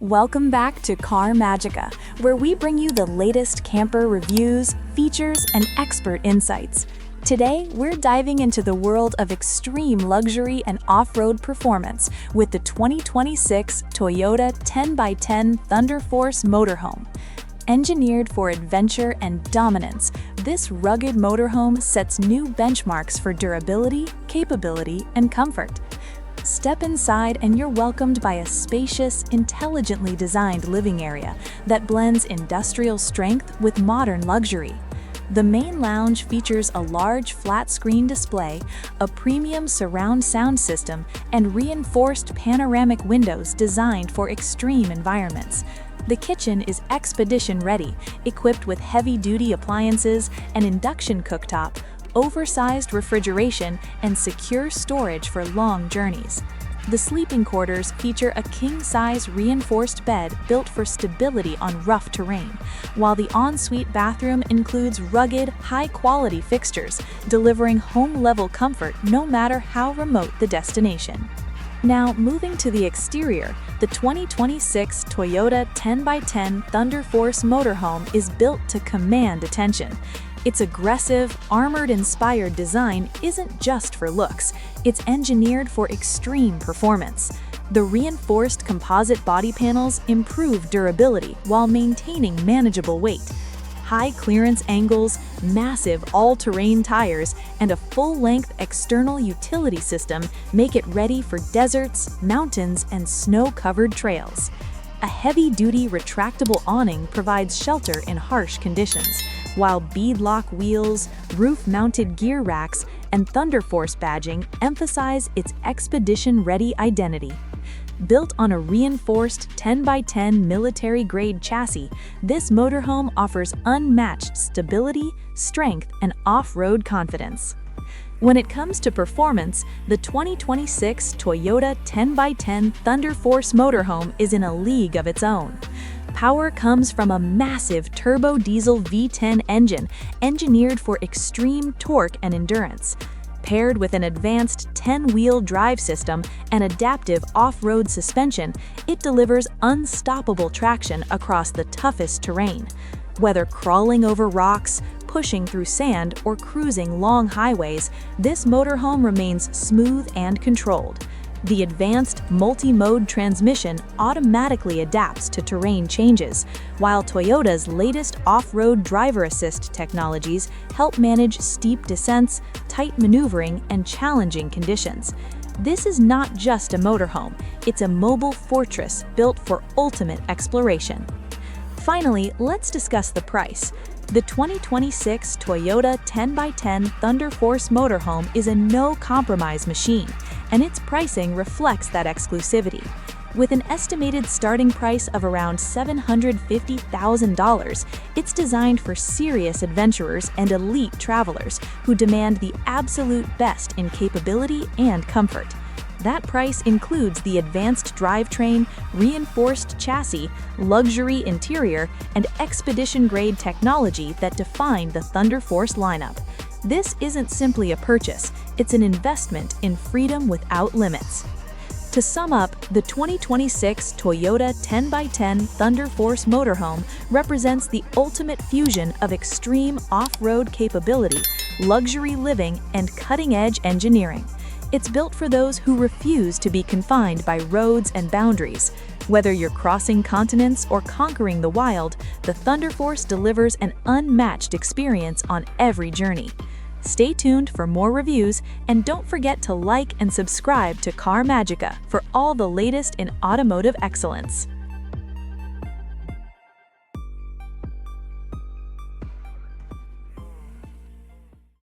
Welcome back to Car Magica, where we bring you the latest camper reviews, features, and expert insights. Today, we're diving into the world of extreme luxury and off-road performance with the 2026 Toyota 10x10 Thunderforce Motorhome. Engineered for adventure and dominance, this rugged motorhome sets new benchmarks for durability, capability, and comfort. Step inside and you're welcomed by a spacious, intelligently designed living area that blends industrial strength with modern luxury. The main lounge features a large flat-screen display, a premium surround sound system, and reinforced panoramic windows designed for extreme environments. The kitchen is expedition-ready, equipped with heavy-duty appliances, an induction cooktop, oversized refrigeration, and secure storage for long journeys. The sleeping quarters feature a king-size reinforced bed built for stability on rough terrain, while the ensuite bathroom includes rugged, high-quality fixtures, delivering home-level comfort no matter how remote the destination. Now, moving to the exterior, the 2026 Toyota 10x10 Thunderforce Motorhome is built to command attention. Its aggressive, armored-inspired design isn't just for looks, it's engineered for extreme performance. The reinforced composite body panels improve durability while maintaining manageable weight. High clearance angles, massive all-terrain tires, and a full-length external utility system make it ready for deserts, mountains, and snow-covered trails. A heavy-duty retractable awning provides shelter in harsh conditions, while beadlock wheels, roof-mounted gear racks, and Thunderforce badging emphasize its expedition-ready identity. Built on a reinforced 10x10 military-grade chassis, this motorhome offers unmatched stability, strength, and off-road confidence. When it comes to performance, the 2026 Toyota 10x10 Thunderforce Motorhome is in a league of its own. Power comes from a massive turbo diesel V10 engine engineered for extreme torque and endurance. Paired with an advanced 10-wheel drive system and adaptive off-road suspension, it delivers unstoppable traction across the toughest terrain. Whether crawling over rocks, pushing through sand, or cruising long highways, this motorhome remains smooth and controlled. The advanced multi-mode transmission automatically adapts to terrain changes, while Toyota's latest off-road driver assist technologies help manage steep descents, tight maneuvering, and challenging conditions. This is not just a motorhome, it's a mobile fortress built for ultimate exploration. Finally, let's discuss the price. The 2026 Toyota 10x10 Thunderforce Motorhome is a no-compromise machine, and its pricing reflects that exclusivity. With an estimated starting price of around $750,000, it's designed for serious adventurers and elite travelers who demand the absolute best in capability and comfort. That price includes the advanced drivetrain, reinforced chassis, luxury interior, and expedition-grade technology that define the Thunderforce lineup. This isn't simply a purchase, it's an investment in freedom without limits. To sum up, the 2026 Toyota 10x10 Thunderforce Motorhome represents the ultimate fusion of extreme off-road capability, luxury living, and cutting-edge engineering. It's built for those who refuse to be confined by roads and boundaries. Whether you're crossing continents or conquering the wild, the Thunderforce delivers an unmatched experience on every journey. Stay tuned for more reviews, and don't forget to like and subscribe to Car Magica for all the latest in automotive excellence.